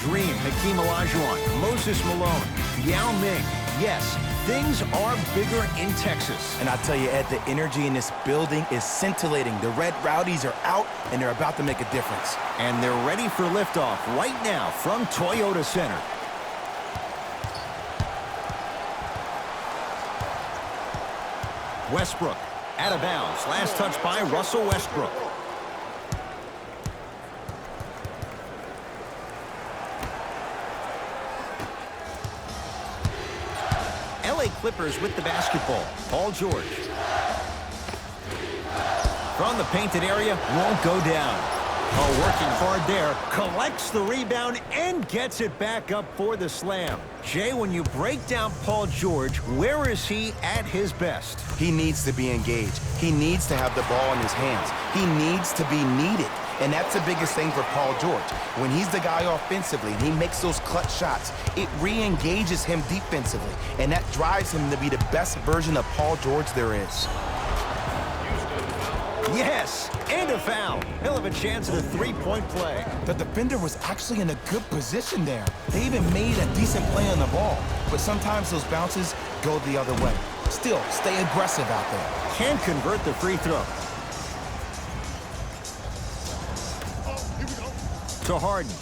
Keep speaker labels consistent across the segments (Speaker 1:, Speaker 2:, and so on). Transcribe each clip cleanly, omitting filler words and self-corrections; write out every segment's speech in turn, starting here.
Speaker 1: Dream, Hakeem Olajuwon, Moses Malone, Yao Ming. Yes, things are bigger in Texas.
Speaker 2: And I tell you, Ed, the energy in this building is scintillating. The Red Rowdies are out, and they're about to make a difference.
Speaker 1: And they're ready for liftoff right now from Toyota Center. Westbrook, out of bounds. Last touch by Russell Westbrook. LA Clippers with the basketball. Paul George. From the painted area, won't go down. Oh, working hard there. Collects the rebound and gets it back up for the slam. Jay, when you break down Paul George, where is he at his best?
Speaker 2: He needs to be engaged. He needs to have the ball in his hands. He needs to be needed. And that's the biggest thing for Paul George. When he's the guy offensively and he makes those clutch shots, it re-engages him defensively. And that drives him to be the best version of Paul George there is.
Speaker 1: Yes, and a foul. He'll have a chance at a three-point play.
Speaker 2: The defender was actually in a good position there. They even made a decent play on the ball. But sometimes those bounces go the other way. Still, stay aggressive out there.
Speaker 1: Can convert the free throw. To Harden.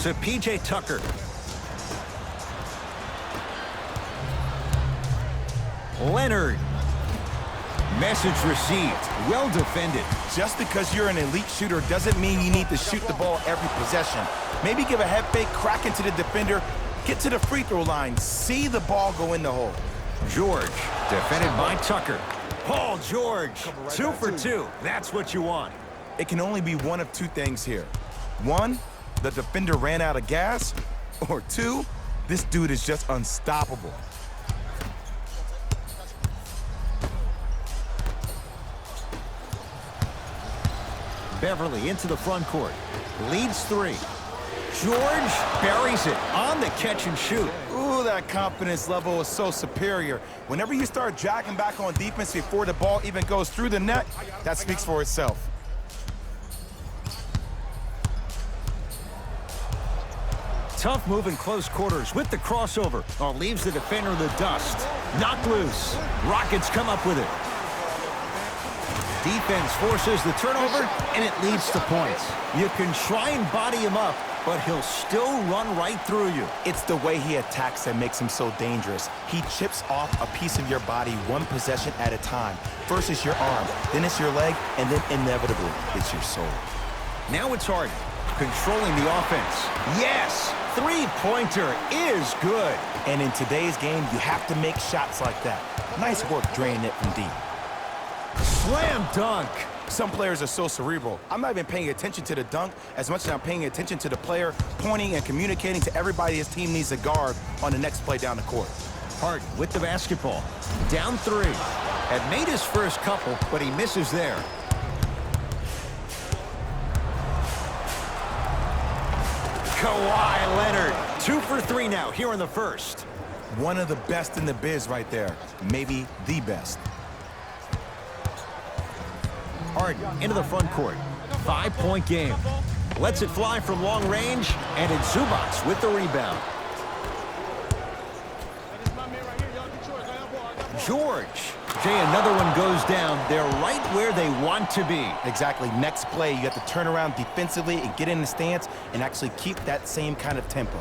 Speaker 1: To P.J. Tucker. Leonard. Message received. Well defended.
Speaker 2: Just because you're an elite shooter doesn't mean you need to shoot the ball every possession. Maybe give a head fake, crack into the defender, get to the free throw line, see the ball go in the hole.
Speaker 1: George, defended by Tucker. Paul George, 2 for 2. That's what you want.
Speaker 2: It can only be one of two things here. One, the defender ran out of gas, or two, this dude is just unstoppable.
Speaker 1: Beverly into the front court. Leads 3. George buries it on the catch and shoot.
Speaker 2: Ooh, that confidence level is so superior. Whenever you start dragging back on defense before the ball even goes through the net, that speaks for itself.
Speaker 1: Tough move in close quarters with the crossover. Oh, leaves the defender in the dust. Knocked loose. Rockets come up with it. Defense forces the turnover, and it leads to points. You can try and body him up, but he'll still run right through you.
Speaker 2: It's the way he attacks that makes him so dangerous. He chips off a piece of your body one possession at a time. First it's your arm, then it's your leg, and then inevitably it's your soul.
Speaker 1: Now it's Harden, controlling the offense. Yes, three-pointer is good.
Speaker 2: And in today's game, you have to make shots like that. Nice work draining it from deep.
Speaker 1: Slam dunk.
Speaker 2: Some players are so cerebral. I'm not even paying attention to the dunk as much as I'm paying attention to the player pointing and communicating to everybody his team needs to guard on the next play down the court.
Speaker 1: Harden with the basketball. Down 3. Had made his first couple, but he misses there. Kawhi Leonard. 2 for 3 now here in the first.
Speaker 2: One of the best in the biz right there. Maybe the best.
Speaker 1: Harden into the front court. 5-point game. Lets it fly from long range, and it's Zubac with the rebound. George. Jay, another one goes down. They're right where they want to be.
Speaker 2: Exactly. Next play, you have to turn around defensively and get in the stance and actually keep that same kind of tempo.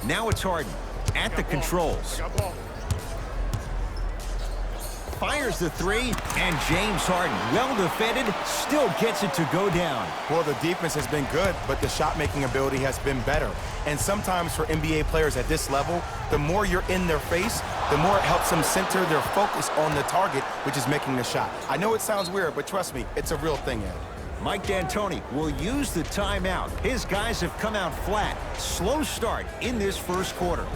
Speaker 1: Now it's Harden at the controls. Fires the 3, and James Harden, well defended, still gets it to go down.
Speaker 2: Well, the defense has been good, but the shot-making ability has been better. And sometimes for NBA players at this level, the more you're in their face, the more it helps them center their focus on the target, which is making the shot. I know it sounds weird, but trust me, it's a real thing, Ed.
Speaker 1: Mike D'Antoni will use the timeout. His guys have come out flat. Slow start in this first quarter.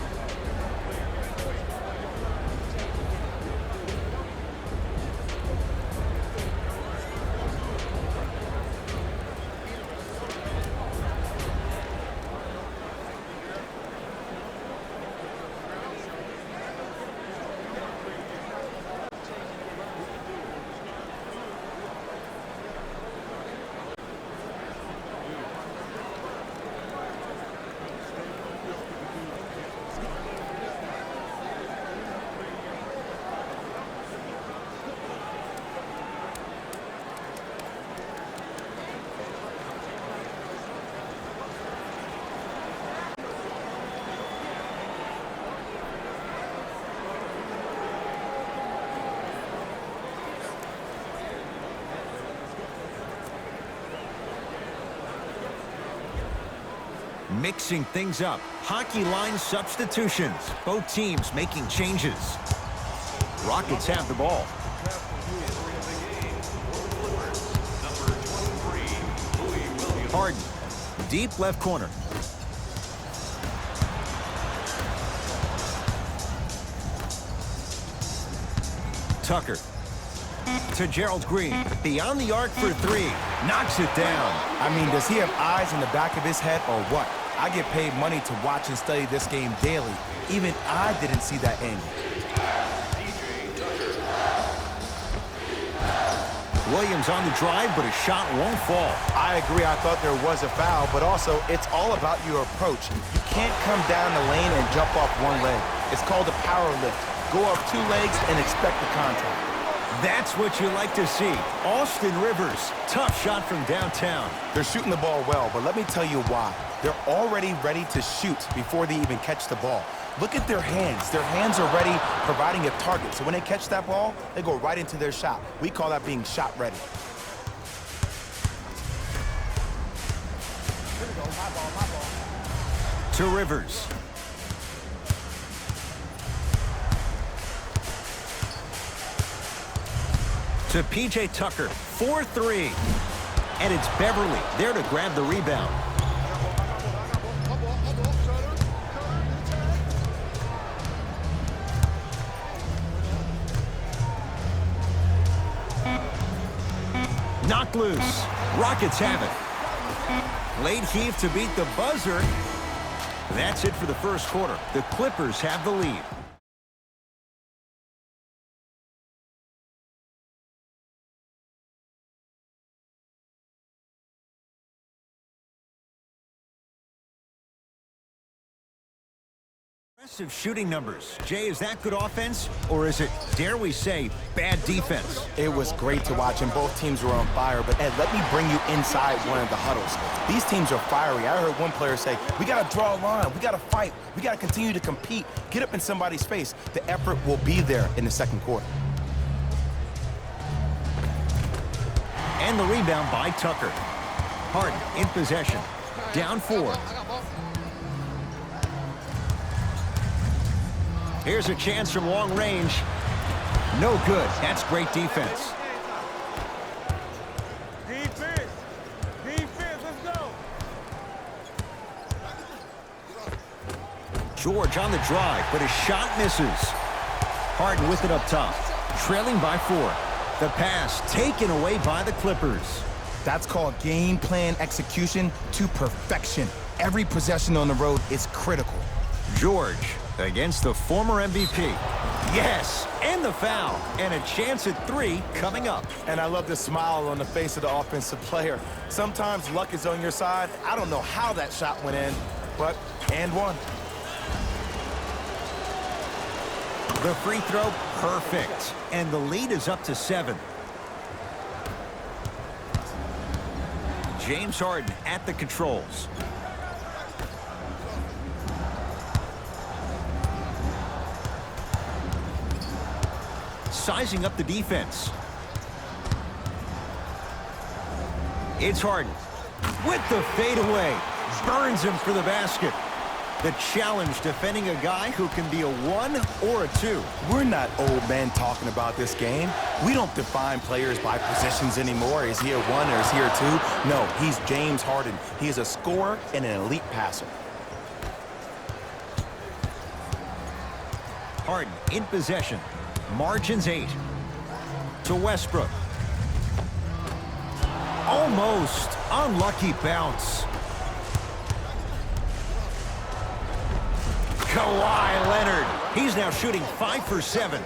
Speaker 1: Mixing things up. Hockey line substitutions. Both teams making changes. Rockets have the ball. Harden. Deep left corner. Tucker. To Gerald Green. Beyond the arc for three. Knocks it down.
Speaker 2: I mean, does he have eyes in the back of his head or what? I get paid money to watch and study this game daily. Even I didn't see that angle.
Speaker 1: Williams on the drive, but his shot won't fall.
Speaker 2: I agree. I thought there was a foul, but also it's all about your approach. You can't come down the lane and jump off one leg. It's called a power lift. Go off two legs and expect the contact.
Speaker 1: That's what you like to see. Austin Rivers, tough shot from downtown.
Speaker 2: They're shooting the ball well, but let me tell you why. They're already ready to shoot before they even catch the ball. Look at their hands. Their hands are ready, providing a target. So when they catch that ball, they go right into their shot. We call that being shot ready.
Speaker 3: Here we go. My ball.
Speaker 1: To Rivers. To P.J. Tucker, 4-3. And it's Beverly there to grab the rebound. Knocked loose. Rockets have it. Late heave to beat the buzzer. That's it for the first quarter. The Clippers have the lead. Impressive shooting numbers. Jay, is that good offense, or is it, dare we say, bad defense?
Speaker 2: It was great to watch, and both teams were on fire. But, Ed, let me bring you inside one of the huddles. These teams are fiery. I heard one player say, we got to draw a line. We got to fight. We got to continue to compete. Get up in somebody's face. The effort will be there in the second quarter.
Speaker 1: And the rebound by Tucker. Harden in possession. Down 4. Here's a chance from long range. No good. That's great defense.
Speaker 3: Defense, let's go.
Speaker 1: George on the drive, but his shot misses. Harden with it up top. Trailing by 4. The pass taken away by the Clippers.
Speaker 2: That's called game plan execution to perfection. Every possession on the road is critical.
Speaker 1: George against the former MVP. Yes, and the foul. And a chance at 3 coming up.
Speaker 2: And I love the smile on the face of the offensive player. Sometimes luck is on your side. I don't know how that shot went in, but and one.
Speaker 1: The free throw, perfect. And the lead is up to 7. James Harden at the controls. Sizing up the defense. It's Harden with the fadeaway. Burns him for the basket. The challenge defending a guy who can be a 1 or a 2.
Speaker 2: We're not old men talking about this game. We don't define players by positions anymore. Is he a 1 or is he a 2? No, he's James Harden. He is a scorer and an elite passer.
Speaker 1: Harden in possession. Margins 8. To Westbrook. Almost. Unlucky bounce. Kawhi Leonard. He's now shooting 5 for 7.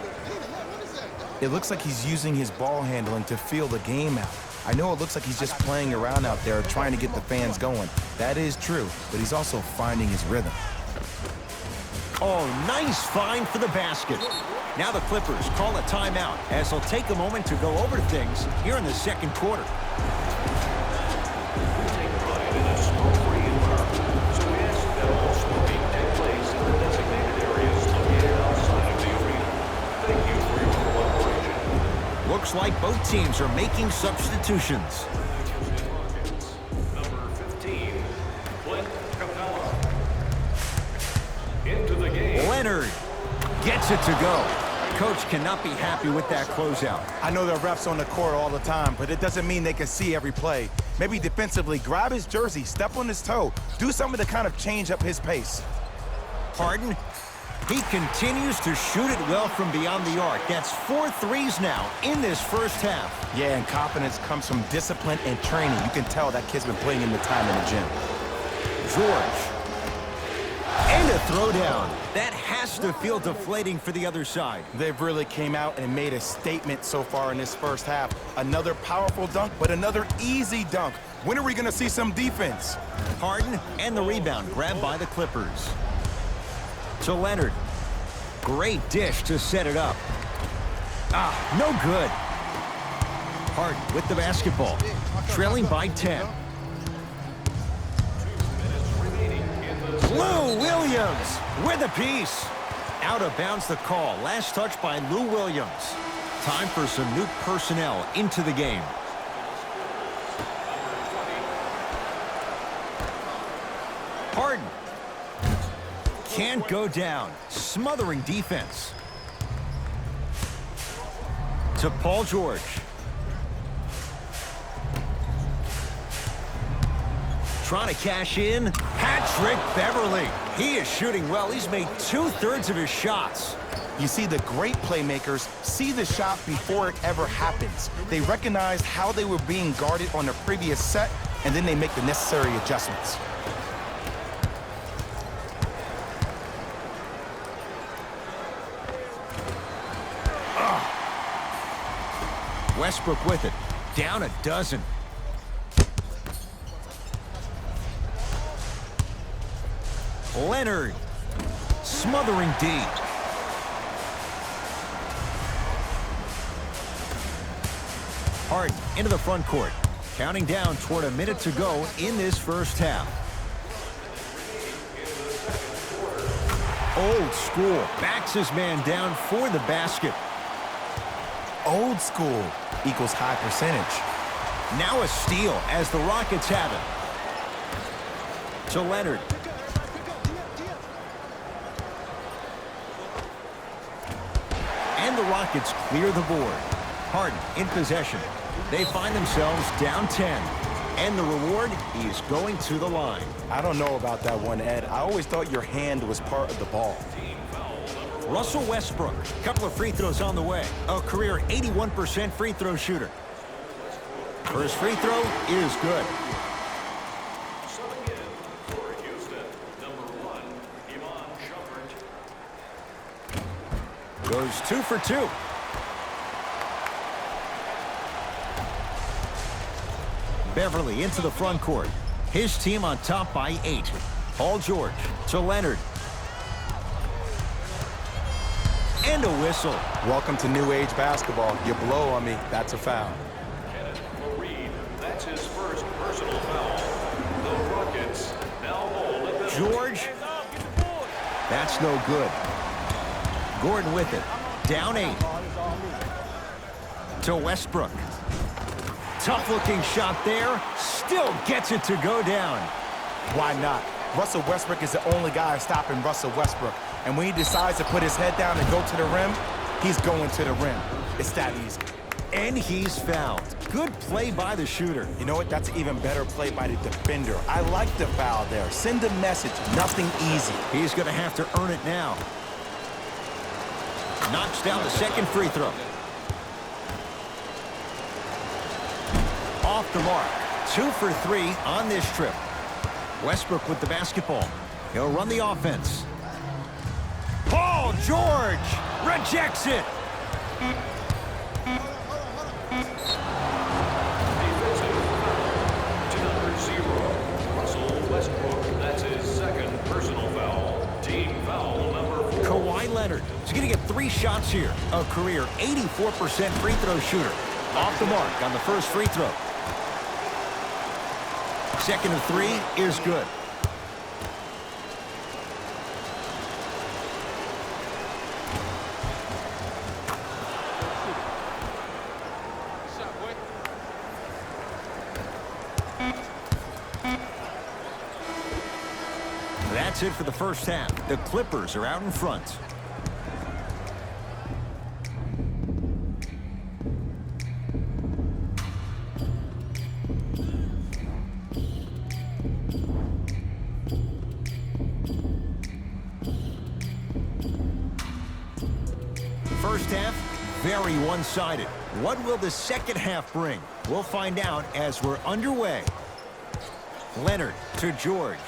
Speaker 2: It looks like he's using his ball handling to feel the game out. I know it looks like he's just playing around out there trying to get the fans going. That is true, but he's also finding his rhythm.
Speaker 1: Oh, nice find for the basket. Now the Clippers call a timeout as they'll take a moment to go over things here in the second quarter. Looks like both teams are making substitutions.
Speaker 4: Number 15, Clint Capella.
Speaker 1: Leonard gets it to go. Coach cannot be happy with that closeout.
Speaker 2: I know there are refs on the court all the time, but it doesn't mean they can see every play. Maybe defensively, grab his jersey, step on his toe, do something to kind of change up his pace.
Speaker 1: Harden, he continues to shoot it well from beyond the arc. That's 4 threes now in this first half.
Speaker 2: Yeah, and confidence comes from discipline and training. You can tell that kid's been putting in the time in the gym.
Speaker 1: George. And a throwdown. That has to feel deflating for the other side.
Speaker 2: They've really came out and made a statement so far in this first half. Another powerful dunk, but another easy dunk. When are we going to see some defense?
Speaker 1: Harden and the rebound grabbed by the Clippers. To Leonard. Great dish to set it up. No good. Harden with the basketball. Trailing by 10. Lou Williams with a piece. Out of bounds the call. Last touch by Lou Williams. Time for some new personnel into the game. Harden. Can't go down. Smothering defense. To Paul George. Trying to cash in. Hat-trick Beverly. He is shooting well. He's made 2/3 of his shots.
Speaker 2: You see, the great playmakers see the shot before it ever happens. They recognize how they were being guarded on the previous set, and then they make the necessary adjustments.
Speaker 1: Westbrook with it. Down a dozen. Leonard. Smothering deep. Harden into the front court. Counting down toward a minute to go in this first half. Old school. Backs his man down for the basket.
Speaker 2: Old school equals high percentage.
Speaker 1: Now a steal as the Rockets have it. To Leonard. And the Rockets clear the board. Harden in possession. They find themselves down 10. And the reward is going to the line.
Speaker 2: I don't know about that one, Ed. I always thought your hand was part of the ball.
Speaker 1: Russell Westbrook, couple of free throws on the way. A career 81% free throw shooter. First free throw is good. Goes 2 for 2. Beverly into the front court. His team on top by 8. Paul George to Leonard. And a whistle.
Speaker 2: Welcome to new age basketball. You blow on me, that's a foul.
Speaker 4: That's his first personal foul. The Rockets now hold at the
Speaker 1: George. That's no good. Gordon with it. Down 8. To Westbrook. Tough-looking shot there. Still gets it to go down.
Speaker 2: Why not? Russell Westbrook is the only guy stopping Russell Westbrook. And when he decides to put his head down and go to the rim, he's going to the rim. It's that easy.
Speaker 1: And he's fouled. Good play by the shooter.
Speaker 2: You know what? That's even better play by the defender. I like the foul there. Send a message. Nothing easy.
Speaker 1: He's going to have to earn it now. Knocks down the second free throw. Off the mark. 2 for 3 on this trip. Westbrook with the basketball. He'll run the offense. Paul George rejects it.
Speaker 4: to number 0. Russell Westbrook. That's his second personal foul. Team foul number 4.
Speaker 1: Kawhi Leonard is going to get 3 shots here. A career 84% free throw shooter. Off the mark on the first free throw. Second of 3 is good. That's it for the first half. The Clippers are out in front. First half, very one-sided. What will the second half bring? We'll find out as we're underway. Leonard to George.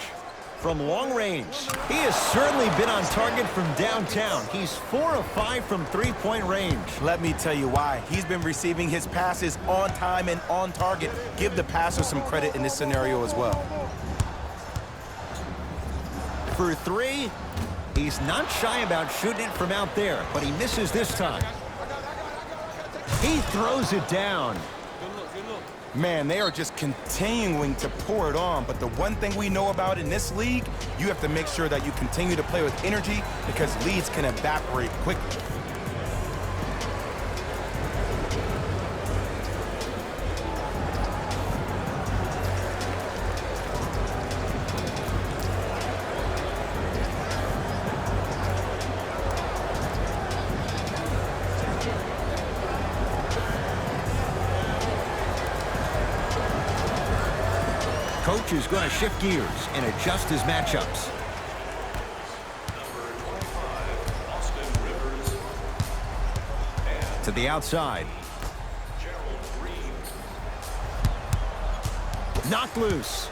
Speaker 1: From long range, he has certainly been on target from downtown. He's 4 of 5 from three-point range.
Speaker 2: Let me tell you why. He's been receiving his passes on time and on target. Give the passer some credit in this scenario as well.
Speaker 1: For three, he's not shy about shooting it from out there, but he misses this time. He throws it down.
Speaker 2: Man, they are just continuing to pour it on, but the one thing we know about in this league, you have to make sure that you continue to play with energy because leads can evaporate quickly.
Speaker 1: Coach is going to shift gears and adjust his matchups. To the outside. Knocked loose.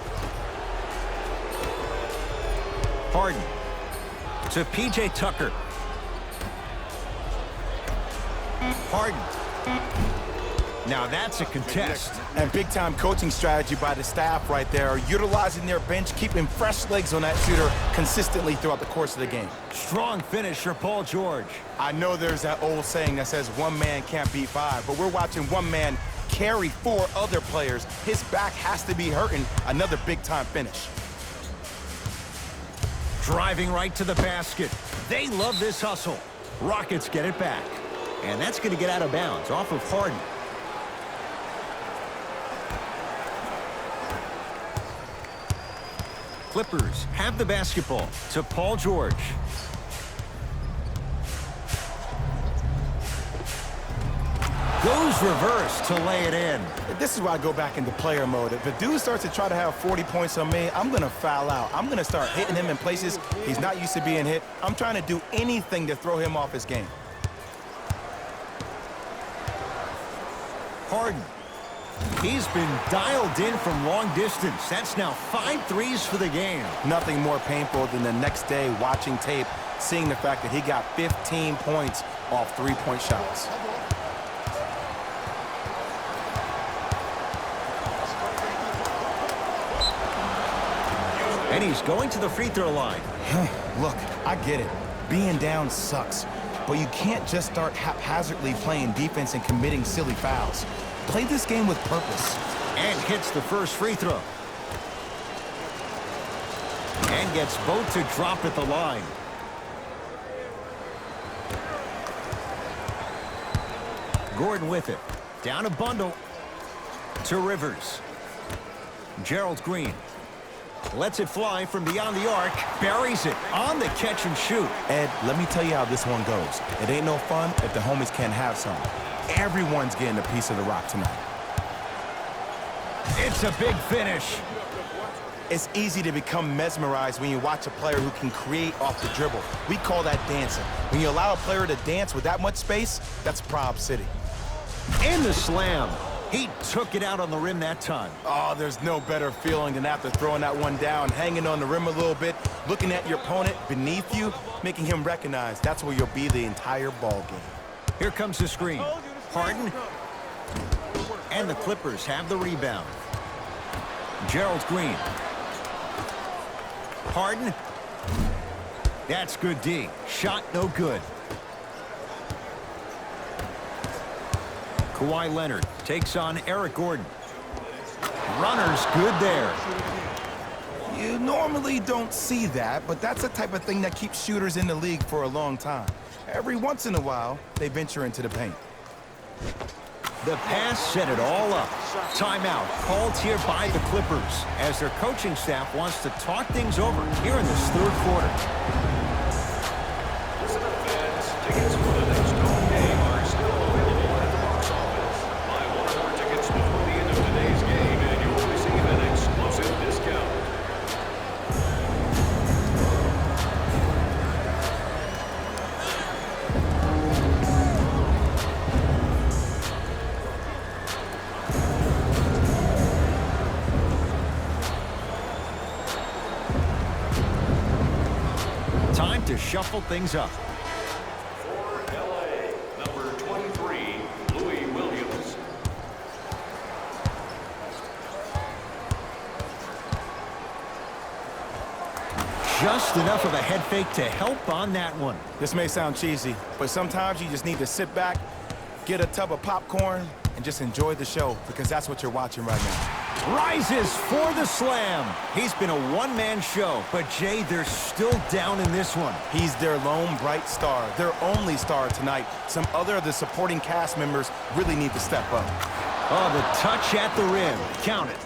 Speaker 1: Harden. To P.J. Tucker. Harden. Now that's a contest.
Speaker 2: And big-time coaching strategy by the staff right there, utilizing their bench, keeping fresh legs on that shooter consistently throughout the course of the game.
Speaker 1: Strong finish for Paul George.
Speaker 2: I know there's that old saying that says one man can't beat five, but we're watching one man carry 4 other players. His back has to be hurting. Another big-time finish.
Speaker 1: Driving right to the basket. They love this hustle. Rockets get it back. And that's going to get out of bounds off of Harden. Clippers have the basketball to Paul George. Goes reverse to lay it in.
Speaker 2: This is why I go back into player mode. If the dude starts to try to have 40 points on me, I'm going to foul out. I'm going to start hitting him in places he's not used to being hit. I'm trying to do anything to throw him off his game.
Speaker 1: Harden. He's been dialed in from long distance. That's now 5 threes for the game.
Speaker 2: Nothing more painful than the next day watching tape, seeing the fact that he got 15 points off three-point shots.
Speaker 1: And he's going to the free throw line.
Speaker 2: Look, I get it. Being down sucks. But you can't just start haphazardly playing defense and committing silly fouls. Play this game with purpose.
Speaker 1: And hits the first free throw. And gets both to drop at the line. Gordon with it. Down a bundle. To Rivers. Gerald Green. Lets it fly from beyond the arc. Buries it on the catch and shoot.
Speaker 2: Ed, let me tell you how this one goes. It ain't no fun if the homies can't have some. Everyone's getting a piece of the rock tonight.
Speaker 1: It's a big finish.
Speaker 2: It's easy to become mesmerized when you watch a player who can create off the dribble. We call that dancing. When you allow a player to dance with that much space, that's Prob City.
Speaker 1: And the slam. He took it out on the rim that time.
Speaker 2: Oh, there's no better feeling than after throwing that one down, hanging on the rim a little bit, looking at your opponent beneath you, making him recognize that's where you'll be the entire ball game.
Speaker 1: Here comes the screen. Harden. And the Clippers have the rebound. Gerald Green. Harden. That's good D. Shot no good. Kawhi Leonard takes on Eric Gordon. Runner's good there.
Speaker 2: You normally don't see that, but that's the type of thing that keeps shooters in the league for a long time. Every once in a while, they venture into the paint.
Speaker 1: The pass set it all up. Timeout called here by the Clippers as their coaching staff wants to talk things over here in this third quarter.
Speaker 4: Listen up, fans. Tickets for the next home game are still available at the box office. Buy one or more tickets before the end of today's game, and you will receive an exclusive discount.
Speaker 1: Time to shuffle things up.
Speaker 4: For LA, number 23, Louis Williams.
Speaker 1: Just enough of a head fake to help on that one.
Speaker 2: This may sound cheesy, but sometimes you just need to sit back, get a tub of popcorn, and just enjoy the show, because that's what you're watching right now.
Speaker 1: Rises for the slam. He's been a one-man show, but Jay, they're still down in this one.
Speaker 2: He's their lone bright star, their only star tonight. Some other of the supporting cast members really need to step up.
Speaker 1: Oh, the touch at the rim. Count it.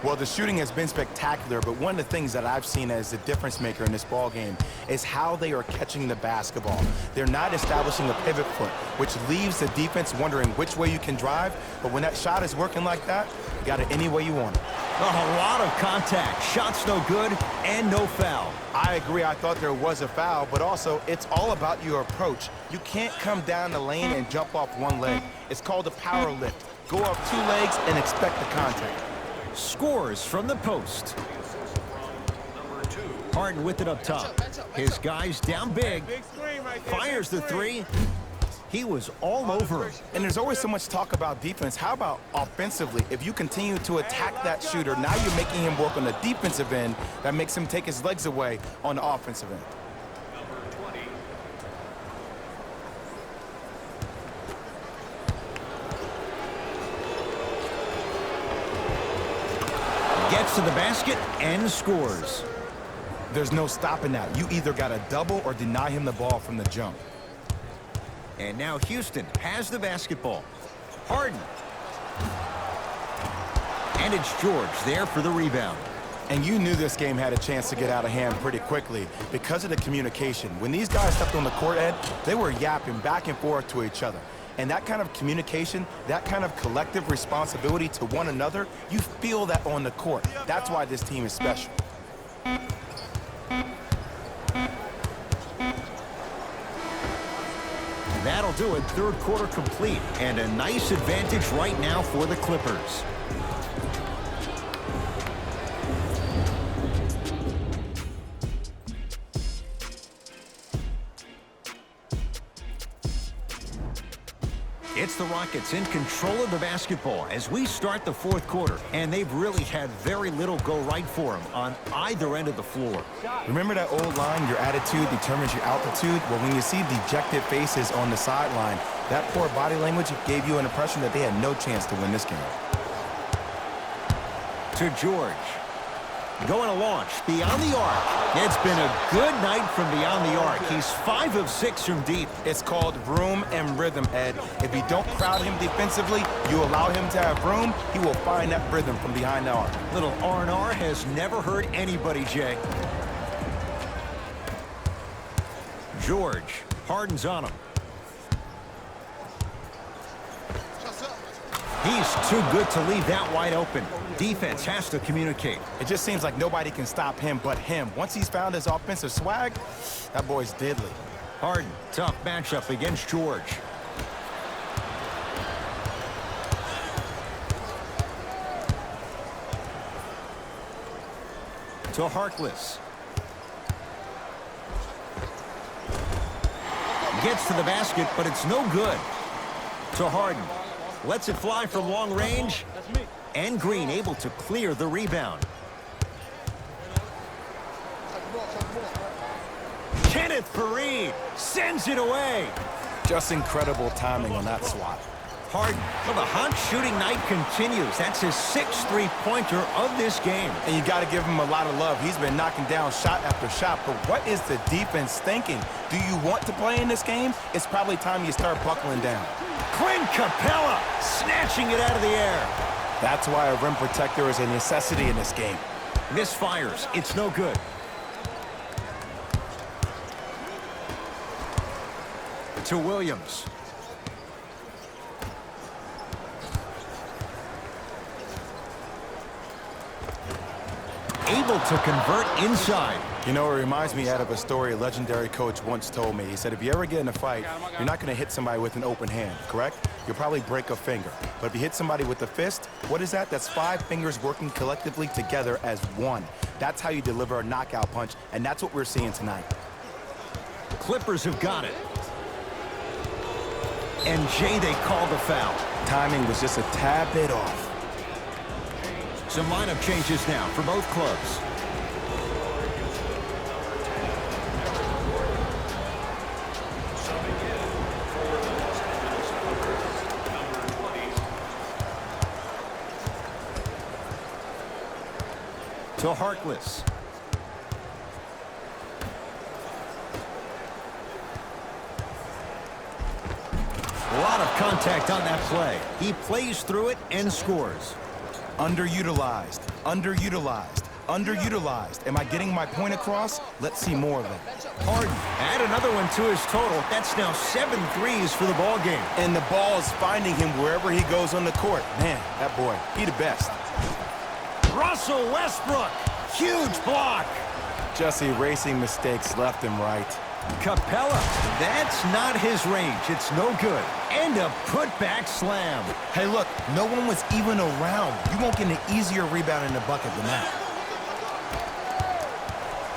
Speaker 2: Well, the shooting has been spectacular, but one of the things that I've seen as the difference maker in this ball game is how they are catching the basketball. They're not establishing a pivot foot, which leaves the defense wondering which way you can drive, but when that shot is working like that, you got it any way you want it.
Speaker 1: A lot of contact. Shots no good and no foul.
Speaker 2: I agree, I thought there was a foul, but also it's all about your approach. You can't come down the lane and jump off one leg. It's called a power lift. Go off two legs and expect the contact.
Speaker 1: Scores from the post. Harden with it up top. His guy's down big.
Speaker 3: Big screen right there.
Speaker 1: Fires the three. He was all over him.
Speaker 2: And there's always so much talk about defense. How about offensively? If you continue to attack that shooter, now you're making him work on the defensive end. That makes him take his legs away on the offensive end.
Speaker 4: Number 20.
Speaker 1: Gets to the basket and scores.
Speaker 2: There's no stopping that. You either got to double or deny him the ball from the jump.
Speaker 1: And now Houston has the basketball. Harden. And it's George there for the rebound.
Speaker 2: And you knew this game had a chance to get out of hand pretty quickly because of the communication. When these guys stepped on the court, Ed, they were yapping back and forth to each other. And that kind of communication, that kind of collective responsibility to one another, you feel that on the court. That's why this team is special.
Speaker 1: That'll do it. Third quarter complete. And a nice advantage right now for the Clippers. It's the Rockets in control of the basketball as we start the fourth quarter, and they've really had very little go right for them on either end of the floor.
Speaker 2: Remember that old line, your attitude determines your altitude? Well, when you see dejected faces on the sideline, that poor body language gave you an impression that they had no chance to win this game.
Speaker 1: To George. Going to launch beyond the arc. It's been a good night from beyond the arc. He's 5 of 6 from deep.
Speaker 2: It's called room and rhythm, Ed. If you don't crowd him defensively, you allow him to have room, he will find that rhythm from behind the arc.
Speaker 1: Little R&R has never hurt anybody, Jay. George. Harden's on him. He's too good to leave that wide open. Defense has to communicate.
Speaker 2: It just seems like nobody can stop him but him. Once he's found his offensive swag, that boy's deadly.
Speaker 1: Harden, tough matchup against George. To Harkless. Gets to the basket, but it's no good. To Harden. Lets it fly from long range. And Green able to clear the rebound. Kenneth Faried sends it away.
Speaker 2: Just incredible timing on that swat.
Speaker 1: Harden. Well, the hot shooting night continues. That's his 6th three-pointer of this game.
Speaker 2: And you got to give him a lot of love. He's been knocking down shot after shot. But what is the defense thinking? Do you want to play in this game? It's probably time you start buckling down.
Speaker 1: Clint Capella snatching it out of the air.
Speaker 2: That's why a rim protector is a necessity in this game.
Speaker 1: Misfires. It's no good. To Williams. Able to convert inside.
Speaker 2: You know, it reminds me out of a story a legendary coach once told me. He said, if you ever get in a fight, you're not going to hit somebody with an open hand, correct? You'll probably break a finger. But if you hit somebody with a fist, what is that? That's 5 fingers working collectively together as one. That's how you deliver a knockout punch, and that's what we're seeing tonight.
Speaker 1: Clippers have got it. And Jay, they call the foul.
Speaker 2: Timing was just a tad bit off.
Speaker 1: Some lineup changes now for both clubs. To Harkless. A lot of contact on that play. He plays through it and scores.
Speaker 2: Underutilized, underutilized, underutilized. Am I getting my point across? Let's see more of it.
Speaker 1: Harden, add another one to his total. That's now 7 threes for the ball game.
Speaker 2: And the ball is finding him wherever he goes on the court. Man, that boy, he the best.
Speaker 1: Russell Westbrook, huge block.
Speaker 2: Just erasing mistakes left and right.
Speaker 1: Capella, that's not his range. It's no good. And a putback slam.
Speaker 2: Hey, look, no one was even around. You won't get an easier rebound in the bucket than that.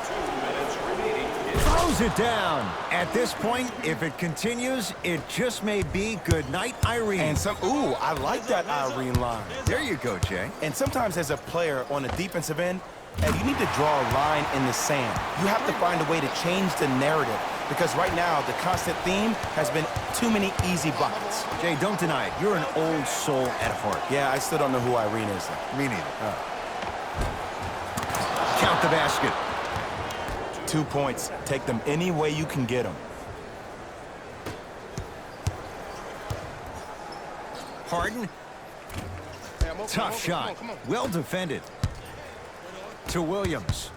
Speaker 4: 2 minutes remaining.
Speaker 1: Throws it down. At this point, if it continues, it just may be good night, Irene.
Speaker 2: And ooh, I like that Irene line.
Speaker 1: There you go, Jay.
Speaker 2: And sometimes as a player on the defensive end, you need to draw a line in the sand. You have to find a way to change the narrative because right now the constant theme has been too many easy buckets.
Speaker 1: Jay, don't deny it. You're an old soul at heart.
Speaker 2: Yeah, I still don't know who Irene is.
Speaker 1: Me neither. Count the basket.
Speaker 2: 2 points. Take them any way you can get them.
Speaker 1: Harden. Tough shot. Well defended. To Williams.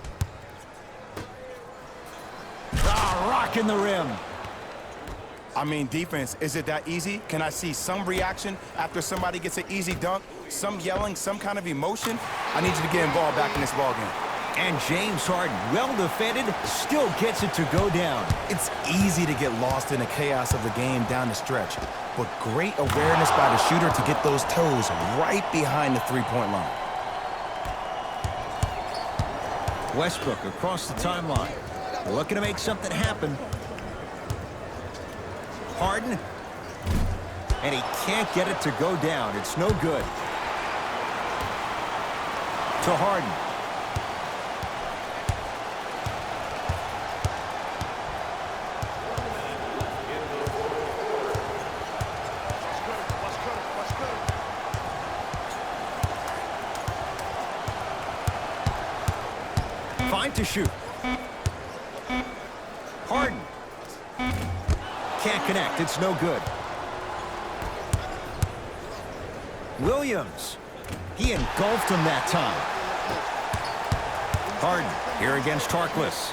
Speaker 1: Rocking the rim.
Speaker 2: I mean, defense, is it that easy? Can I see some reaction after somebody gets an easy dunk? Some yelling, some kind of emotion? I need you to get involved back in this ballgame.
Speaker 1: And James Harden, well defended, still gets it to go down.
Speaker 2: It's easy to get lost in the chaos of the game down the stretch, but great awareness by the shooter to get those toes right behind the three-point line.
Speaker 1: Westbrook across the timeline. Looking to make something happen. Harden. And he can't get it to go down. It's no good. To Harden. Fine to shoot. Harden. Can't connect. It's no good. Williams. He engulfed him that time. Harden here against Harkless.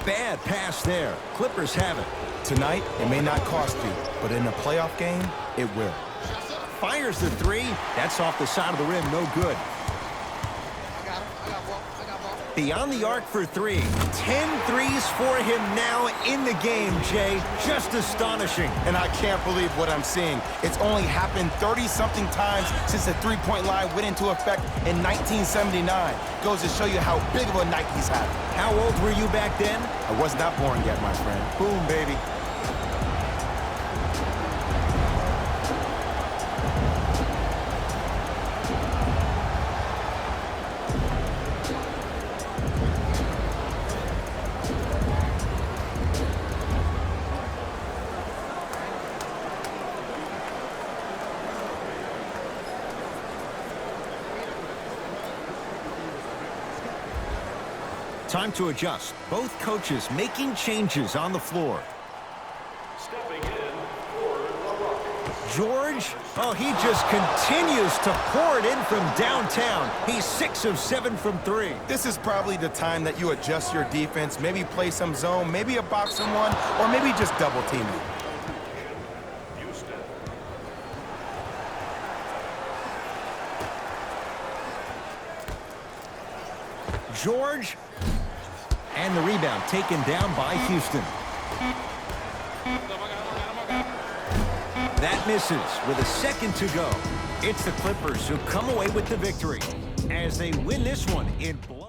Speaker 1: Bad pass there. Clippers have it.
Speaker 2: Tonight, it may not cost you, but in a playoff game, it will.
Speaker 1: Fires the three. That's off the side of the rim. No good. Beyond the arc for three. 10 threes for him now in the game, Jay. Just astonishing.
Speaker 2: And I can't believe what I'm seeing. It's only happened 30-something times since the three-point line went into effect in 1979. Goes to show you how big of a night he's having.
Speaker 1: How old were you back then?
Speaker 2: I was not born yet, my friend.
Speaker 1: Boom, baby. Time to adjust. Both coaches making changes on the floor.
Speaker 4: Stepping in for the Rockets.
Speaker 1: George, oh, he just continues to pour it in from downtown. He's 6 of 7 from 3.
Speaker 2: This is probably the time that you adjust your defense, maybe play some zone, maybe a box and one, or maybe just double team it.
Speaker 4: Houston.
Speaker 1: George, and the rebound taken down by Houston. That misses with a second to go. It's the Clippers who come away with the victory as they win this one in blood.